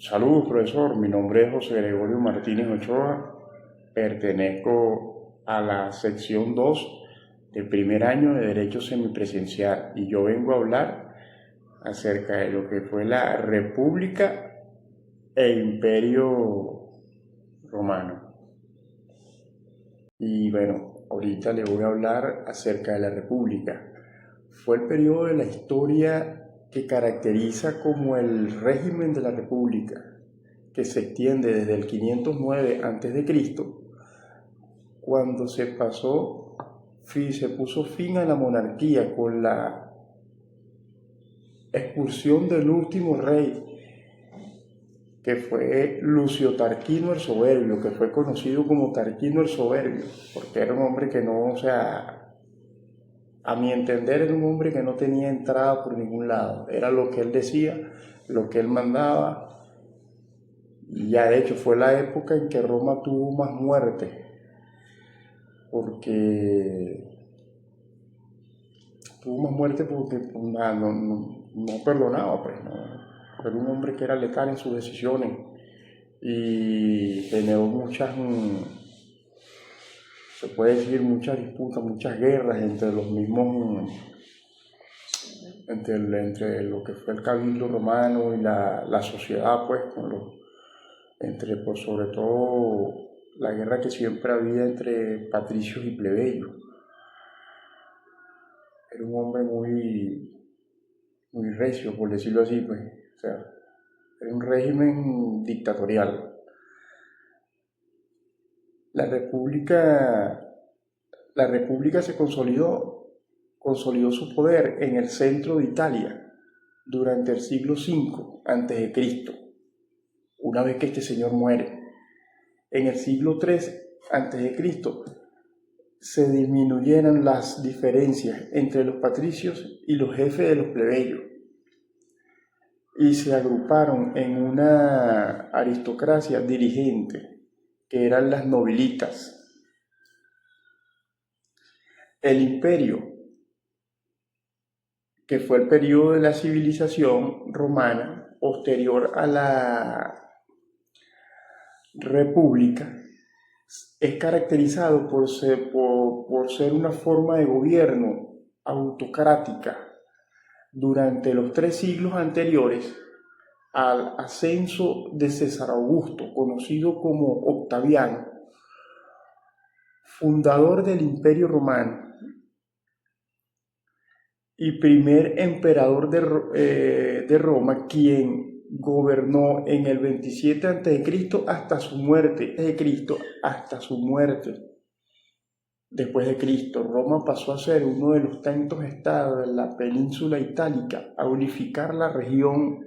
Saludos, profesor. Mi nombre es José Gregorio Martínez Ochoa. Pertenezco a la sección 2 del primer año de Derecho Semipresencial y yo vengo a hablar acerca de lo que fue la República e Imperio Romano. Y bueno, ahorita le voy a hablar acerca de la República. Fue el periodo de la historia que caracteriza como el régimen de la República, que se extiende desde el 509 a.C., cuando se puso fin a la monarquía con la expulsión del último rey, que fue Lucio Tarquino el Soberbio, que fue conocido como Tarquino el Soberbio, porque era un hombre que no, a mi entender era un hombre que no tenía entrada por ningún lado, era lo que él decía, lo que él mandaba, y ya de hecho fue la época en que Roma tuvo más muertes, porque tuvo más muerte porque no perdonaba, pues, no. Era un hombre que era letal en sus decisiones y generó se puede decir, muchas disputas, muchas guerras entre los mismos, entre lo que fue el cabildo romano y la sociedad, pues, por sobre todo la guerra que siempre había entre patricios y plebeyos. Era un hombre muy recio, por decirlo así, pues. O sea, era un régimen dictatorial. La república, la república consolidó su poder en el centro de Italia durante el siglo V a.C., una vez que este señor muere. En el siglo III a.C. se disminuyeron las diferencias entre los patricios y los jefes de los plebeyos y se agruparon en una aristocracia dirigente, que eran las nobilitas. El imperio, que fue el periodo de la civilización romana posterior a la república, es caracterizado por ser una forma de gobierno autocrática durante los 3 siglos anteriores al ascenso de César Augusto, conocido como Octaviano, fundador del Imperio Romano y primer emperador de Roma, quien gobernó en el 27 a.C. hasta su muerte, después de Cristo. Roma pasó a ser uno de los tantos estados de la península itálica, a unificar la región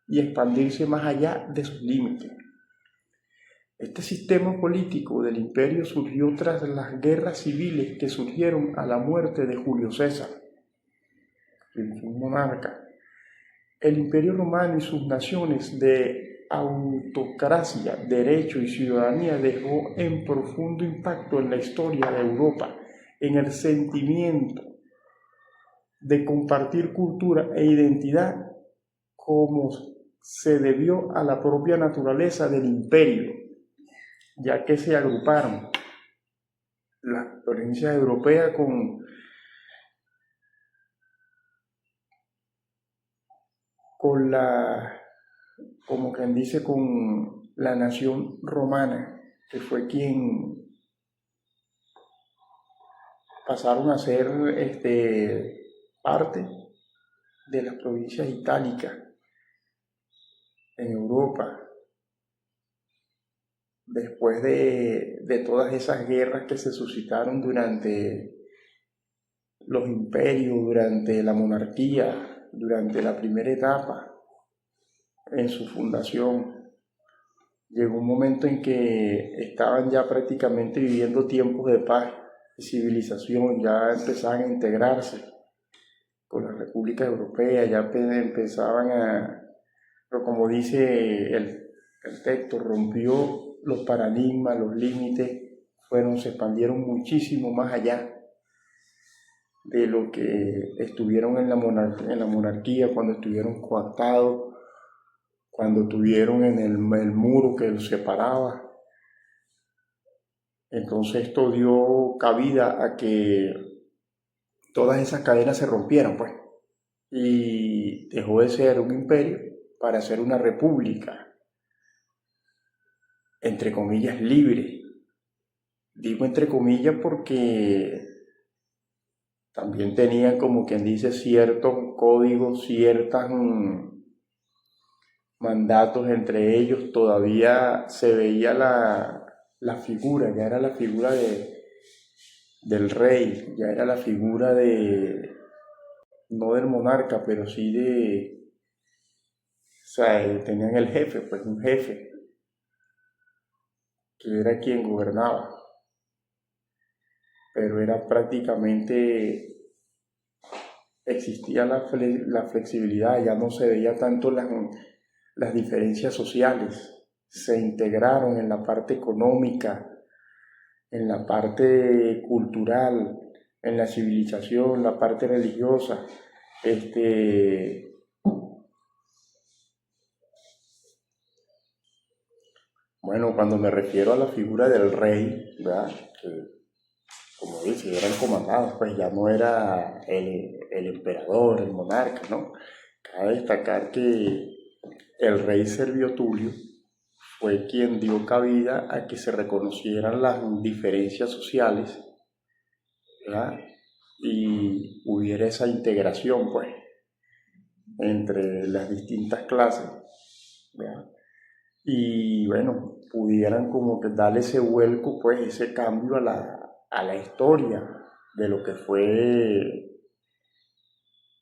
y expandirse más allá de sus límites. Este sistema político del imperio surgió tras las guerras civiles que surgieron a la muerte de Julio César, quien fue un monarca. El imperio romano y sus naciones de autocracia, derecho y ciudadanía dejó en profundo impacto en la historia de Europa, en el sentimiento de compartir cultura e identidad como se debió a la propia naturaleza del imperio, ya que se agruparon las provincias europeas con como quien dice, con la nación romana, que fue quien pasaron a ser parte de las provincias itálicas en Europa, después de todas esas guerras que se suscitaron durante los imperios, durante la monarquía, durante la primera etapa en su fundación. Llegó un momento en que estaban ya prácticamente viviendo tiempos de paz y civilización, ya empezaban a integrarse con las repúblicas europeas, ya empezaban pero como dice el texto, rompió los paradigmas, los límites, se expandieron muchísimo más allá de lo que estuvieron en la monarquía, cuando estuvieron coactados, cuando tuvieron en el muro que los separaba. Entonces esto dio cabida a que todas esas cadenas se rompieran, pues, y dejó de ser un imperio para ser una república, entre comillas, libre. Digo entre comillas porque también tenían, como quien dice, ciertos códigos, ciertos mandatos entre ellos. Todavía se veía la figura, ya era la figura del rey, ya era la figura no del monarca, pero sí o sea, tenían el jefe, pues un jefe, que era quien gobernaba, pero era prácticamente, existía la flexibilidad, ya no se veía tanto las diferencias sociales, se integraron en la parte económica, en la parte cultural, en la civilización, la parte religiosa. Bueno, cuando me refiero a la figura del rey, ¿verdad? Que, como dice, eran comandados, pues ya no era el emperador, el monarca, ¿no? Cabe destacar que el rey Servio Tulio fue quien dio cabida a que se reconocieran las diferencias sociales, ¿verdad? Y hubiera esa integración, pues, entre las distintas clases, ¿verdad? Y bueno, pudieran como que darle ese vuelco, pues, ese cambio a la historia de lo que fue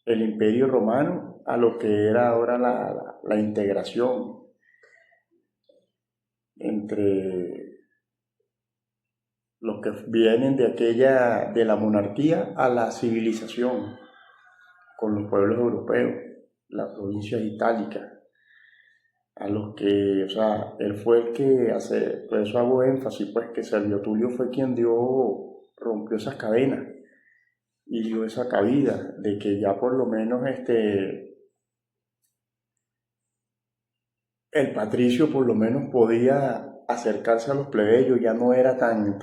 el Imperio Romano a lo que era ahora la integración entre los que vienen de la monarquía a la civilización, con los pueblos europeos, las provincias itálicas, a los que, o sea, él fue el que hace, por eso hago énfasis, pues que Servio Tulio fue quien rompió esas cadenas y dio esa cabida de que ya por lo menos el patricio por lo menos podía acercarse a los plebeyos, ya no era tan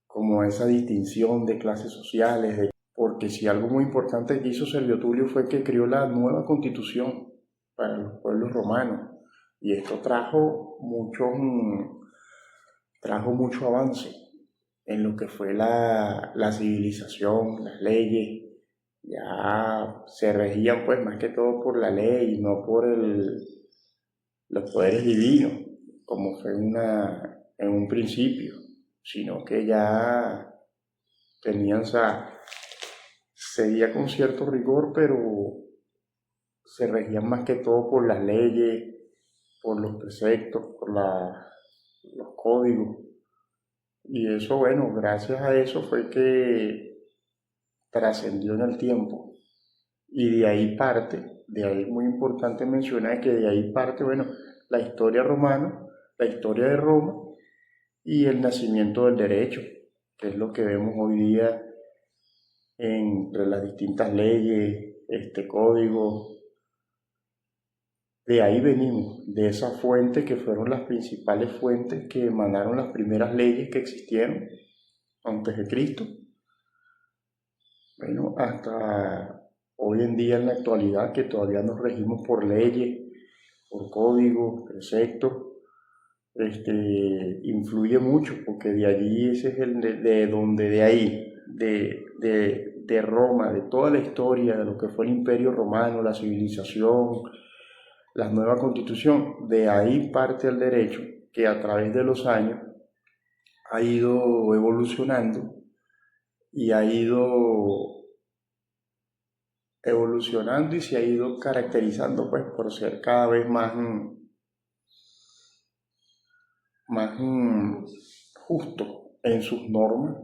como esa distinción de clases sociales, porque si algo muy importante que hizo Servio Tulio fue que creó la nueva constitución para los pueblos romanos, y esto trajo mucho avance en lo que fue la civilización, las leyes. Ya se regían pues más que todo por la ley y no por los poderes divinos, como fue en un principio, sino que ya tenían, o sea, seguía con cierto rigor, pero se regían más que todo por las leyes, por los preceptos, por los códigos. Y eso, bueno, gracias a eso fue que trascendió en el tiempo. Y de ahí parte, de ahí es muy importante mencionar que de ahí parte, bueno, la historia romana, la historia de Roma y el nacimiento del derecho, que es lo que vemos hoy día entre las distintas leyes, código. De ahí venimos, de esa fuente que fueron las principales fuentes que emanaron las primeras leyes que existieron antes de Cristo. Bueno, hasta hoy en día en la actualidad que todavía nos regimos por leyes, por códigos, preceptos, influye mucho porque de allí ese es de ahí, de Roma, de toda la historia de lo que fue el Imperio Romano, la civilización, la nueva constitución, de ahí parte el derecho que a través de los años ha ido evolucionando y ha ido evolucionando y se ha ido caracterizando pues por ser cada vez más justo en sus normas,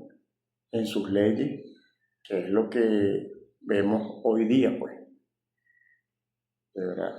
en sus leyes, que es lo que vemos hoy día, pues, de verdad.